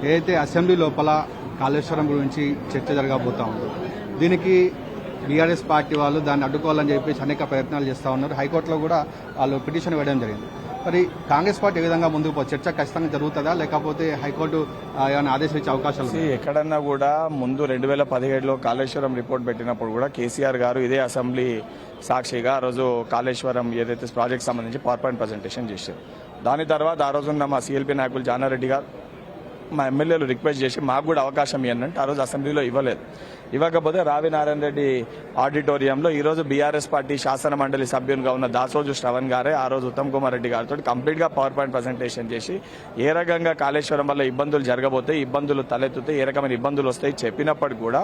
ఏదైతే అసెంబ్లీ లోపల కాళేశ్వరం గురించి చర్చ జరగబోతా ఉంది. దీనికి బీఆర్ఎస్ పార్టీ వాళ్ళు దాన్ని అడ్డుకోవాలని చెప్పేసి అనేక ప్రయత్నాలు చేస్తూ ఉన్నారు. హైకోర్టులో కూడా వాళ్ళు పిటిషన్ వేయడం జరిగింది. మరి కాంగ్రెస్ పార్టీ ఏ విధంగా ముందుకు పోతుంది? చర్చ ఖచ్చితంగా జరుగుతుందా, లేకపోతే హైకోర్టు ఏమైనా ఆదేశించే అవకాశాలు? ఎక్కడన్నా కూడా ముందు 2017లో కాళేశ్వరం రిపోర్ట్ పెట్టినప్పుడు కూడా కేసీఆర్ గారు ఇదే అసెంబ్లీ సాక్షిగా ఆ రోజు కాళేశ్వరం ఏదైతే ప్రాజెక్ట్ సంబంధించి పవర్ పాయింట్ ప్రజెంటేషన్ చేశారు. దాని తర్వాత ఆ రోజున్న మా సీఎల్పీ నాయకులు జానారెడ్డి గారు మా ఎమ్మెల్యేలు రిక్వెస్ట్ చేసి మాకు కూడా అవకాశం ఇవ్వండి. ఆ రోజు అసెంబ్లీలో ఇవ్వలేదు. ఇవ్వకపోతే రావి నారాయణ రెడ్డి ఆడిటోరియంలో ఈరోజు బీఆర్ఎస్ పార్టీ శాసన మండలి సభ్యునిగా ఉన్న దాసోజు శ్రవణ్ గారే ఆ రోజు ఉత్తమ్ కుమార్ రెడ్డి గారితో కంప్లీట్గా పవర్ పాయింట్ ప్రజెంటేషన్ చేసి ఏ రకంగా కాళేశ్వరం వల్ల ఇబ్బందులు జరగబోతాయి, ఇబ్బందులు తలెత్తుతాయి, ఏ రకమైన ఇబ్బందులు వస్తాయి చెప్పినప్పటికీ కూడా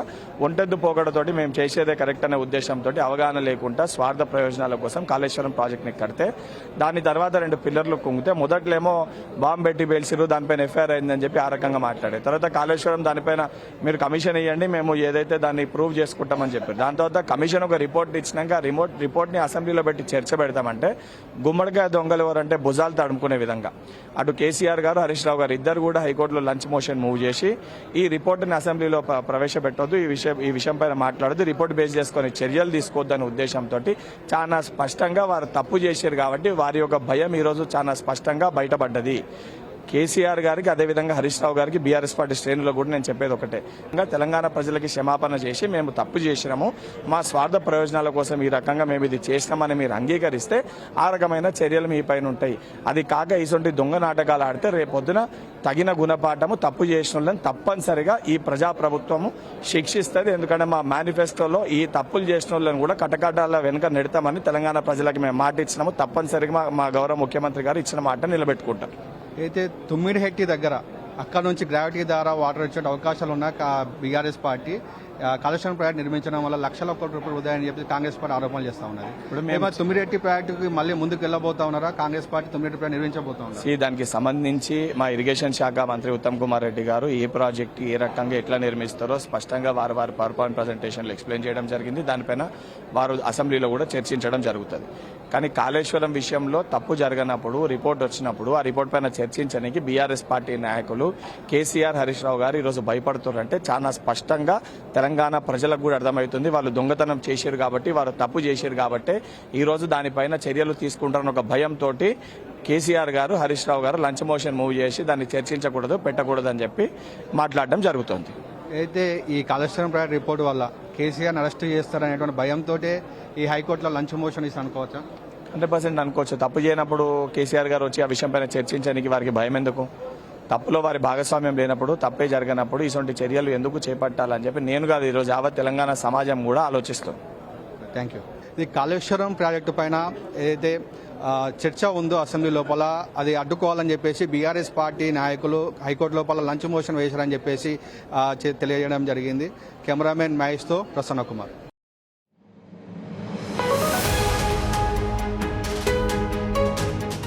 ఒంటెద్దు పోకడతోటి మేము చేసేదే కరెక్ట్ అనే ఉద్దేశంతో అవగాహన లేకుండా స్వార్థ ప్రయోజనాల కోసం కాళేశ్వరం ప్రాజెక్ట్ని కడితే దాని తర్వాత 2 పిల్లర్లు కుంగితే మొదట్లేమో బాంబు పెట్టి పేల్చిరు, దానిపైన ఎఫ్ఐఆర్ అయిందని చెప్పి ఆ రకంగా మాట్లాడారు. తర్వాత కాళేశ్వరం దానిపైన మీరు కమిషన్ ఇవ్వండి, మేము ఏదైతే దాన్ని ప్రూవ్ చేసుకుంటామని చెప్పారు. దాని తర్వాత కమిషన్ ఒక రిపోర్ట్ ఇచ్చినాక రిపోర్ట్ని అసెంబ్లీలో పెట్టి చర్చ పెడతామంటే గుమ్మడికాయ దొంగలు ఎవరంటే భుజాలు తడుముకునే విధంగా అటు కేసీఆర్ గారు హరీష్ రావు గారు ఇద్దరు కూడా హైకోర్టులో లంచ్ మోషన్ మూవ్ చేసి ఈ రిపోర్ట్ని అసెంబ్లీలో ప్రవేశపెట్టొద్దు, ఈ విషయం పైన మాట్లాడదు, రిపోర్ట్ బేస్ చేసుకుని చర్యలు తీసుకోవద్దనే ఉద్దేశంతో చాలా స్పష్టంగా వారు తప్పు చేశారు కాబట్టి వారి యొక్క భయం ఈరోజు చాలా స్పష్టంగా బయటపడ్డది. కేసీఆర్ గారికి అదేవిధంగా హరీష్ రావు గారికి బీఆర్ఎస్ పార్టీ శ్రేణుల్లో కూడా నేను చెప్పేది ఒకటే, ఇంకా తెలంగాణ ప్రజలకి క్షమాపణ చేసి మేము తప్పు చేసినాము, మా స్వార్థ ప్రయోజనాల కోసం ఈ రకంగా మేము ఇది చేసినామని మీరు అంగీకరిస్తే ఆ రకమైన చర్యలు మీ పైన ఉంటాయి. అది కాక ఇటువంటి దొంగ నాటకాలు ఆడితే రేపొద్దున తగిన గుణపాఠము తప్పు చేసిన వాళ్ళని తప్పనిసరిగా ఈ ప్రజాప్రభుత్వము శిక్షిస్తుంది. ఎందుకంటే మా మేనిఫెస్టోలో ఈ తప్పులు చేసిన వాళ్ళని కూడా కటకటాల వెనుక నెడతామని తెలంగాణ ప్రజలకు మేము మాట ఇచ్చినాము. తప్పనిసరిగా మా గౌరవ ముఖ్యమంత్రి గారు ఇచ్చిన మాట నిలబెట్టుకుంటాం. అయితే తుమ్మిడిహెట్టి దగ్గర అక్కడ నుంచి గ్రావిటీ ద్వారా వాటర్ వచ్చే అవకాశాలు ఉన్న బీఆర్ఎస్ పార్టీ కాళేశ్వరం ప్రాజెక్ట్ నిర్మించడం వల్ల లక్షల కోట్ల రూపాయలు వృధాయని చెప్పి కాంగ్రెస్ పార్టీ ఆరోపణలు చేస్తా ఉన్నది. ఇప్పుడు మేము తుమ్మిడిహెట్టి ప్రాజెక్టుకి మళ్ళీ ముందుకు వెళ్ళబోతా ఉన్నారా? కాంగ్రెస్ పార్టీ తుమ్మిడిహెట్టి ప్రాజెక్ట్ నిర్మించబోతా ఉన్నారు. దానికి సంబంధించి మా ఇరిగేషన్ శాఖ మంత్రి ఉత్తమ్ కుమార్ రెడ్డి గారు ఏ ప్రాజెక్టు ఏ రకంగా ఎట్లా నిర్మిస్తారో స్పష్టంగా వారి పవర్ పాయింట్ ప్రజెంటేషన్లు ఎక్స్ప్లెయిన్ చేయడం జరిగింది. దానిపైన వారు అసెంబ్లీలో కూడా చర్చించడం జరుగుతుంది. కానీ కాళేశ్వరం విషయంలో తప్పు జరగనప్పుడు రిపోర్ట్ వచ్చినప్పుడు ఆ రిపోర్ట్ పైన చర్చించడానికి బీఆర్ఎస్ పార్టీ నాయకులు కేసీఆర్ హరీష్ రావు గారు ఈరోజు భయపడుతున్నారంటే చాలా స్పష్టంగా తెలంగాణ ప్రజలకు కూడా అర్థమవుతుంది. వాళ్ళు దొంగతనం చేశారు కాబట్టి, వారు తప్పు చేశారు కాబట్టి ఈరోజు దానిపైన చర్యలు తీసుకుంటారన్న ఒక భయంతో కేసీఆర్ గారు హరీష్ రావు గారు లంచ్ మోషన్ మూవ్ చేసి దాన్ని చర్చించకూడదు, పెట్టకూడదు అని చెప్పి మాట్లాడడం జరుగుతుంది. అయితే ఈ కాళేశ్వరం ప్రాజెక్ట్ రిపోర్ట్ వల్ల కేసీఆర్ అరెస్ట్ చేస్తారనేటువంటి భయంతో ఈ హైకోర్టులో లంచ్ మోషన్ ఇస్తా అనుకోవచ్చా? 100% అనుకోవచ్చు. తప్పు చేయనప్పుడు కేసీఆర్ గారు వచ్చి ఆ విషయం పైన చర్చించడానికి వారికి భయం ఎందుకు? తప్పులో వారి భాగస్వామ్యం లేనప్పుడు, తప్పే జరగనప్పుడు ఇటువంటి చర్యలు ఎందుకు చేపట్టాలని చెప్పి నేను కాదు, ఈరోజు యావత్ తెలంగాణ సమాజం కూడా ఆలోచిస్తుంది. Thank you. ఈ కాళేశ్వరం ప్రాజెక్టు పైన ఏదైతే చర్చ ఉందో అసెంబ్లీ లోపల అది అడ్డుకోవాలని చెప్పేసి బీఆర్ఎస్ పార్టీ నాయకులు హైకోర్టు లోపల లంచ్ మోషన్ వేశారని చెప్పేసి తెలియజేయడం జరిగింది. కెమెరామెన్ మహేష్తో ప్రసన్న కుమార్.